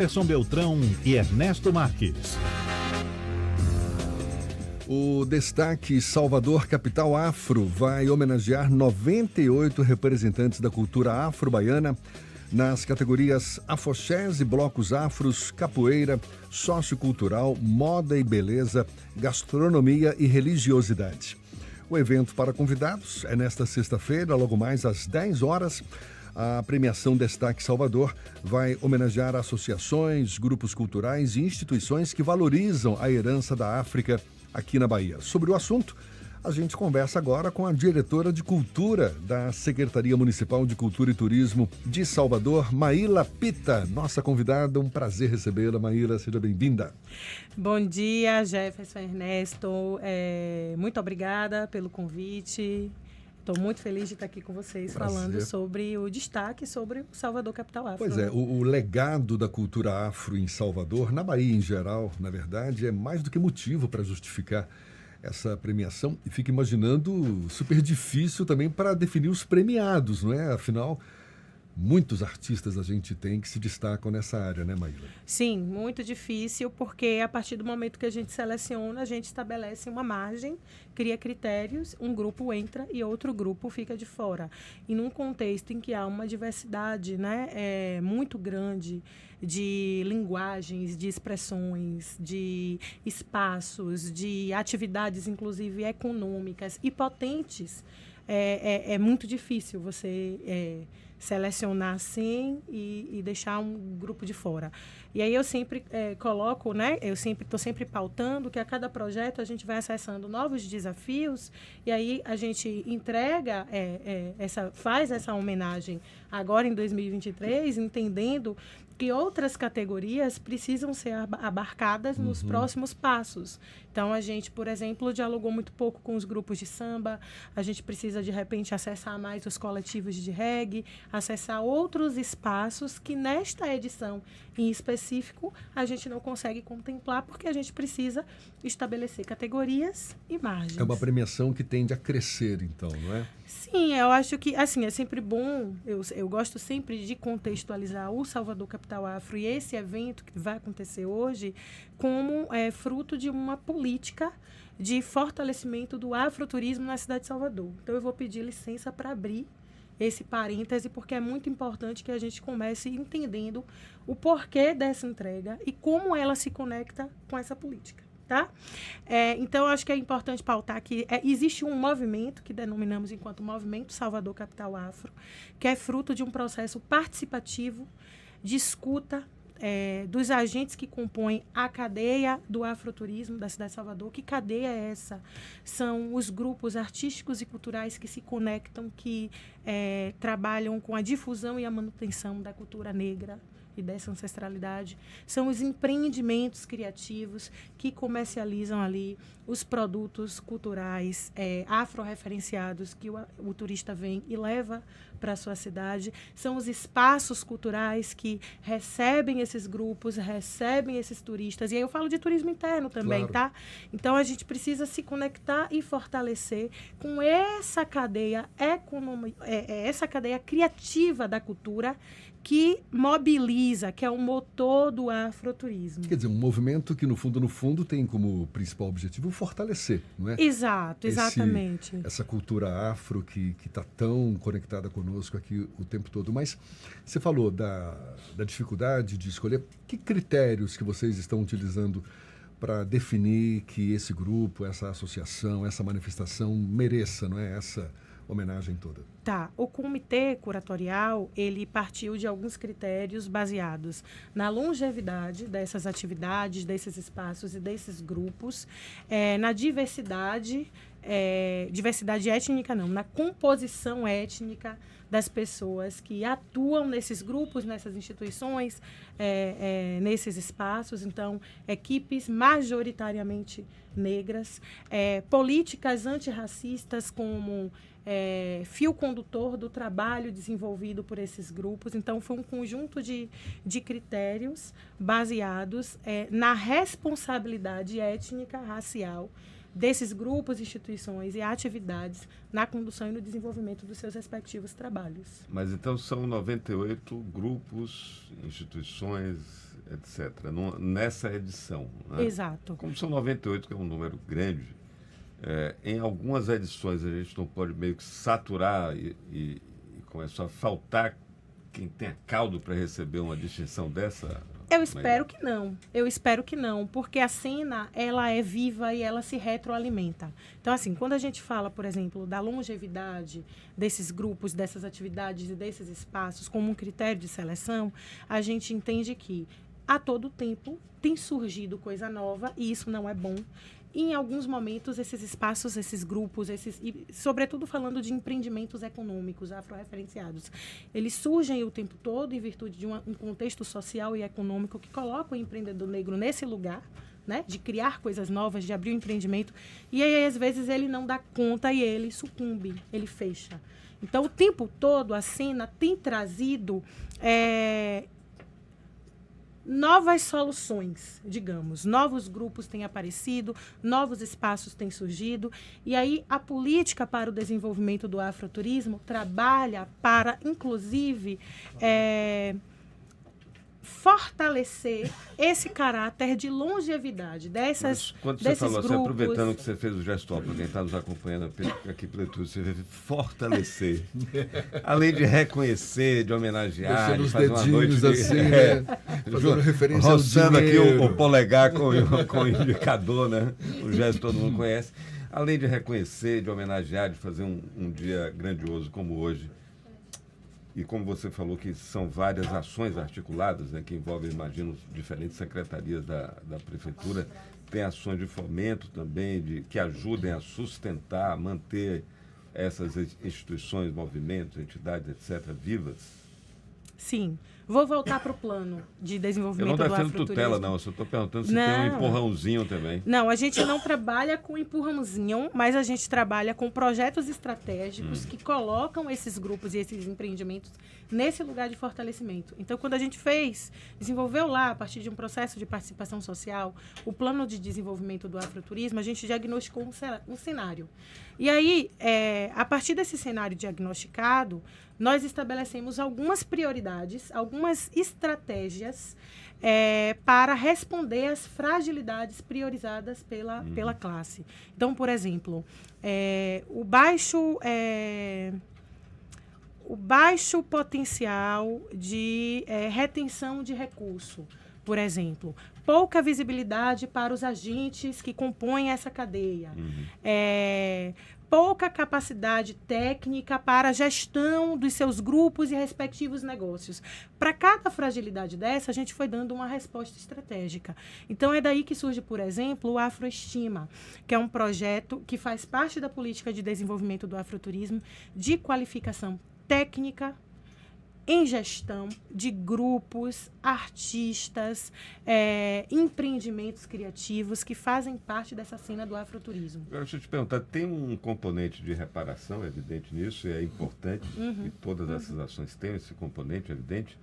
Anderson Beltrão e Ernesto Marques. O Destaque Salvador Capital Afro vai homenagear 98 representantes da cultura afro-baiana nas categorias afoxés e blocos afros, capoeira, sociocultural, moda e beleza, gastronomia e religiosidade. O evento para convidados é nesta sexta-feira, logo mais às 10 horas. A premiação Destaque Salvador vai homenagear associações, grupos culturais e instituições que valorizam a herança da África aqui na Bahia. Sobre o assunto, a gente conversa agora com a diretora de Cultura da Secretaria Municipal de Cultura e Turismo de Salvador, Maíla Pita, nossa convidada. Um prazer recebê-la, Maíla, seja bem-vinda. Bom dia, Jefferson, Ernesto. Muito obrigada pelo convite. Estou muito feliz de estar aqui com vocês falando sobre o destaque sobre o Salvador Capital Afro. Pois é, o legado da cultura afro em Salvador, na Bahia em geral, na verdade, é mais do que motivo para justificar essa premiação. E fico imaginando super difícil também para definir os premiados, não é? Afinal, muitos artistas a gente tem que se destacam nessa área, né, Maíla? Sim, muito difícil, porque a partir do momento que a gente seleciona, a gente estabelece uma margem, cria critérios, um grupo entra e outro grupo fica de fora. E num contexto em que há uma diversidade, né, muito grande de linguagens, de expressões, de espaços, de atividades, inclusive econômicas e potentes, é muito difícil você selecionar assim e deixar um grupo de fora. E aí eu sempre coloco, né? Eu estou sempre pautando que a cada projeto a gente vai acessando novos desafios e aí a gente entrega, faz essa homenagem agora em 2023, entendendo que outras categorias precisam ser abarcadas nos próximos passos. Então, a gente, por exemplo, dialogou muito pouco com os grupos de samba, a gente precisa, de repente, acessar mais os coletivos de reggae, acessar outros espaços que, nesta edição em específico, a gente não consegue contemplar, porque a gente precisa estabelecer categorias e margens. É uma premiação que tende a crescer, então, não é? Sim, eu acho que, assim, é sempre bom, eu gosto sempre de contextualizar o Salvador Capital Afro e esse evento que vai acontecer hoje como fruto de uma política de fortalecimento do afroturismo na cidade de Salvador. Então, eu vou pedir licença para abrir esse parêntese, porque é muito importante que a gente comece entendendo o porquê dessa entrega e como ela se conecta com essa política. Tá? Então, eu acho que é importante pautar que existe um movimento que denominamos enquanto Movimento Salvador Capital Afro, que é fruto de um processo participativo de escuta dos agentes que compõem a cadeia do afroturismo da cidade de Salvador. Que cadeia é essa? São os grupos artísticos e culturais que se conectam, que trabalham com a difusão e a manutenção da cultura negra e dessa ancestralidade. São os empreendimentos criativos que comercializam ali os produtos culturais afro-referenciados que o turista vem e leva para a sua cidade. São os espaços culturais que recebem esses grupos, recebem esses turistas. E aí eu falo de turismo interno também, claro. Tá? Então, a gente precisa se conectar e fortalecer com essa cadeia essa cadeia criativa da cultura que mobiliza, que é o motor do afroturismo. Quer dizer, um movimento que, no fundo, tem como principal objetivo fortalecer, não é? Exato, exatamente. Essa cultura afro que está tão conectada conosco aqui o tempo todo. Mas você falou da dificuldade de escolher. Que critérios que vocês estão utilizando para definir que esse grupo, essa associação, essa manifestação mereça, não é, essa homenagem toda? Tá. O comitê curatorial, ele partiu de alguns critérios baseados na longevidade dessas atividades, desses espaços e desses grupos, na diversidade étnica não, na composição étnica das pessoas que atuam nesses grupos, nessas instituições, nesses espaços. Então, equipes majoritariamente negras, políticas antirracistas como fio condutor do trabalho desenvolvido por esses grupos. Então, foi um conjunto de critérios baseados na responsabilidade étnica, racial, desses grupos, instituições e atividades na condução e no desenvolvimento dos seus respectivos trabalhos. Mas então são 98 grupos, instituições, etc., nessa edição. Né? Exato. Como são 98, que é um número grande, em algumas edições a gente não pode meio que saturar e começar a faltar quem tenha caldo para receber uma distinção dessa? Eu espero que não. Eu espero que não, porque a cena, ela é viva e ela se retroalimenta. Então, assim, quando a gente fala, por exemplo, da longevidade desses grupos, dessas atividades e desses espaços como um critério de seleção, a gente entende que a todo tempo tem surgido coisa nova e isso não é bom. E, em alguns momentos, esses espaços, esses grupos, e, sobretudo falando de empreendimentos econômicos afro-referenciados, eles surgem o tempo todo em virtude de um contexto social e econômico que coloca o empreendedor negro nesse lugar, né, de criar coisas novas, de abrir um empreendimento. E aí, às vezes, ele não dá conta e ele sucumbe, ele fecha. Então, o tempo todo, a cena tem trazido novas soluções, digamos. Novos grupos têm aparecido, novos espaços têm surgido. E aí a política para o desenvolvimento do afroturismo trabalha para, inclusive, fortalecer esse caráter de longevidade desses grupos. Quando você falou assim, grupos, aproveitando que você fez o gesto para quem está nos acompanhando aqui pelo YouTube, você deve fortalecer. Além de reconhecer, de homenagear, de fazer uma noite de, assim, fazendo referência roçando ao aqui dinheiro. o polegar com o indicador, né? O gesto todo mundo conhece. Além de reconhecer, de homenagear, de fazer um dia grandioso como hoje. E como você falou que são várias ações articuladas, né, que envolvem, imagino, diferentes secretarias da prefeitura, tem ações de fomento também, que ajudem a sustentar, a manter essas instituições, movimentos, entidades, etc., vivas? Sim. Vou voltar para o plano de desenvolvimento do afroturismo. Eu não defendo tutela, não. Eu só estou perguntando se tem um empurrãozinho também. Não, a gente não trabalha com empurrãozinho, mas a gente trabalha com projetos estratégicos que colocam esses grupos e esses empreendimentos nesse lugar de fortalecimento. Então, quando a gente desenvolveu lá, a partir de um processo de participação social, o plano de desenvolvimento do afroturismo, a gente diagnosticou um cenário. E aí, a partir desse cenário diagnosticado, nós estabelecemos algumas prioridades, algumas estratégias para responder às fragilidades priorizadas pela classe. Então, por exemplo, o baixo potencial de retenção de recurso, por exemplo. Pouca visibilidade para os agentes que compõem essa cadeia. Pouca capacidade técnica para a gestão dos seus grupos e respectivos negócios. Para cada fragilidade dessa, a gente foi dando uma resposta estratégica. Então, é daí que surge, por exemplo, o Afroestima, que é um projeto que faz parte da política de desenvolvimento do afroturismo, de qualificação técnica, em gestão de grupos, artistas, empreendimentos criativos que fazem parte dessa cena do afroturismo. Agora, deixa eu te perguntar, tem um componente de reparação evidente nisso, e é importante, e todas essas ações têm esse componente evidente,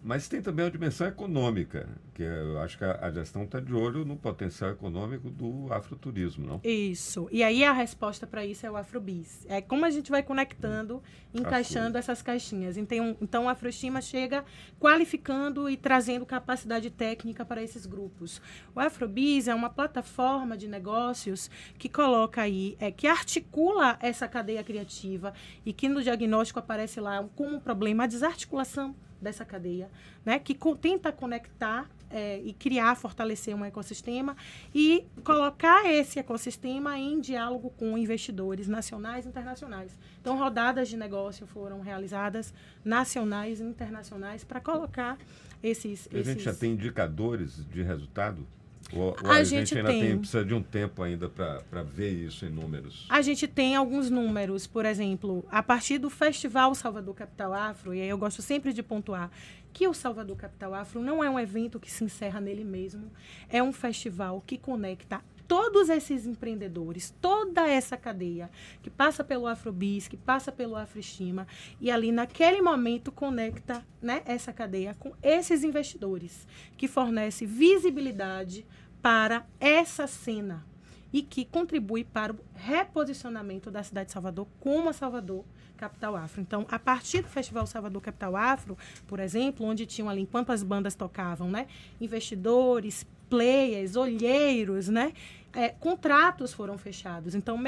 mas tem também uma dimensão econômica, que eu acho que a gestão está de olho no potencial econômico do afroturismo, não? Isso. E aí a resposta para isso é o Afrobis. É como a gente vai conectando, encaixando essas caixinhas. Então, o Afroestima chega qualificando e trazendo capacidade técnica para esses grupos. O Afrobis é uma plataforma de negócios que coloca aí, que articula essa cadeia criativa e que no diagnóstico aparece lá como um problema a desarticulação dessa cadeia, né, que tenta conectar e criar, fortalecer um ecossistema e colocar esse ecossistema em diálogo com investidores nacionais e internacionais. Então, rodadas de negócio foram realizadas nacionais e internacionais para colocar esses... A gente já tem indicadores de resultado? Ou a gente ainda precisa de um tempo ainda para ver isso em números? A gente tem alguns números, por exemplo, a partir do Festival Salvador Capital Afro, e aí eu gosto sempre de pontuar que o Salvador Capital Afro não é um evento que se encerra nele mesmo, é um festival que conecta todos esses empreendedores, toda essa cadeia que passa pelo Afrobis, que passa pelo Afroestima, e ali naquele momento conecta, né, essa cadeia com esses investidores, que fornece visibilidade para essa cena e que contribui para o reposicionamento da cidade de Salvador como a Salvador Capital Afro. Então, a partir do Festival Salvador Capital Afro, por exemplo, onde tinham ali, enquanto as bandas tocavam, né, investidores, players, olheiros, né, contratos foram fechados. Então,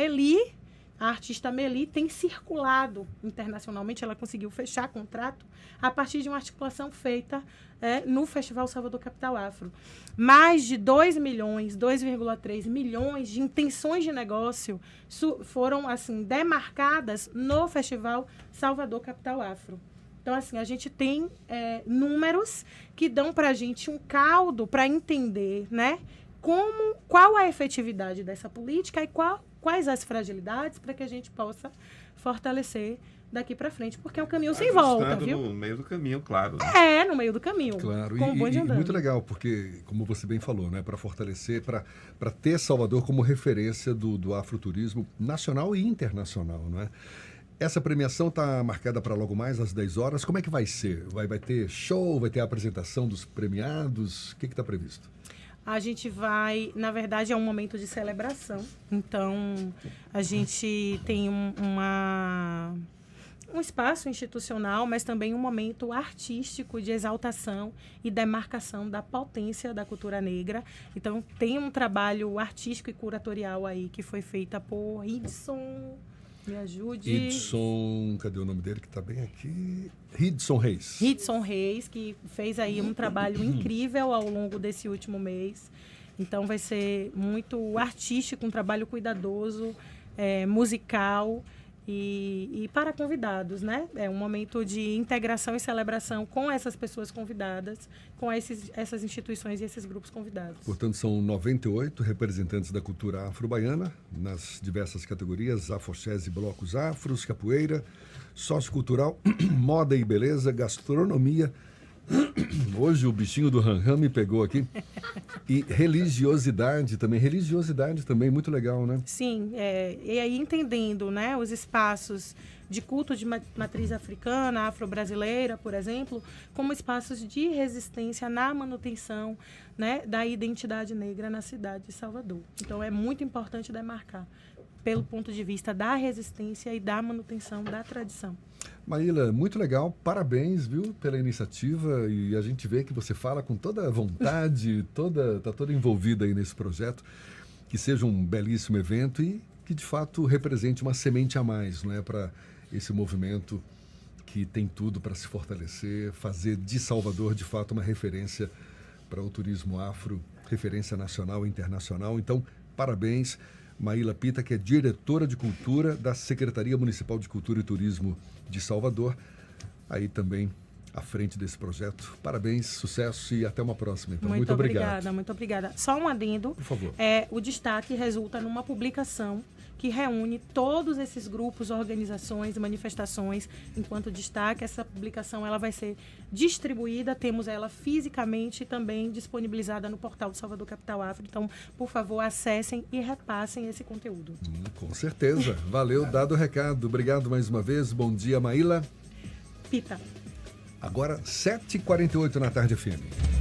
a artista Meli tem circulado internacionalmente, ela conseguiu fechar contrato a partir de uma articulação feita no Festival Salvador Capital Afro. Mais de 2 milhões, 2,3 milhões de intenções de negócio foram assim demarcadas no Festival Salvador Capital Afro. Então, assim, a gente tem números que dão para a gente um caldo para entender, né, qual a efetividade dessa política e quais as fragilidades para que a gente possa fortalecer daqui para frente, porque é um caminho sem volta, viu? No meio do caminho, claro. Né? No meio do caminho. Claro, com o bonde andando. Muito legal, porque, como você bem falou, né, para fortalecer, para ter Salvador como referência do afroturismo nacional e internacional, não é? Essa premiação está marcada para logo mais às 10 horas. Como é que vai ser? Vai ter show, vai ter a apresentação dos premiados? O que está previsto? A gente vai, na verdade, é um momento de celebração. Então, a gente tem um espaço institucional, mas também um momento artístico de exaltação e demarcação da potência da cultura negra. Então, tem um trabalho artístico e curatorial aí que foi feita por Hidson... Me ajude. Hidson, cadê o nome dele que está bem aqui? Hidson Reis. Hidson Reis, que fez aí um trabalho incrível ao longo desse último mês. Então vai ser muito artístico, um trabalho cuidadoso, musical e para convidados, né? É um momento de integração e celebração com essas pessoas convidadas, com essas instituições e esses grupos convidados. Portanto, são 98 representantes da cultura afro-baiana, nas diversas categorias, afoxés e blocos afros, capoeira, sociocultural, moda e beleza, gastronomia. Hoje o bichinho do Ram me pegou aqui. E religiosidade também, muito legal, né? Sim, e aí entendendo, né, os espaços de culto de matriz africana, afro-brasileira, por exemplo, como espaços de resistência na manutenção, né, da identidade negra na cidade de Salvador. Então, é muito importante demarcar pelo ponto de vista da resistência e da manutenção da tradição. Maíla, muito legal, parabéns, viu, pela iniciativa, e a gente vê que você fala com toda a vontade, está toda envolvida aí nesse projeto, que seja um belíssimo evento e que de fato represente uma semente a mais, não é, para esse movimento que tem tudo para se fortalecer, fazer de Salvador de fato uma referência para o turismo afro, referência nacional e internacional. Então, parabéns. Maíla Pita, que é diretora de cultura da Secretaria Municipal de Cultura e Turismo de Salvador, aí também à frente desse projeto. Parabéns, sucesso e até uma próxima. Então, muito obrigado. Muito obrigada. Só um adendo. Por favor. O destaque resulta numa publicação que reúne todos esses grupos, organizações, manifestações. Enquanto destaque, essa publicação ela vai ser distribuída, temos ela fisicamente também disponibilizada no portal do Salvador Capital Afro. Então, por favor, acessem e repassem esse conteúdo. Com certeza. Valeu, dado o recado. Obrigado mais uma vez. Bom dia, Maíla. Pita. Agora, 7h48 na tarde, FM.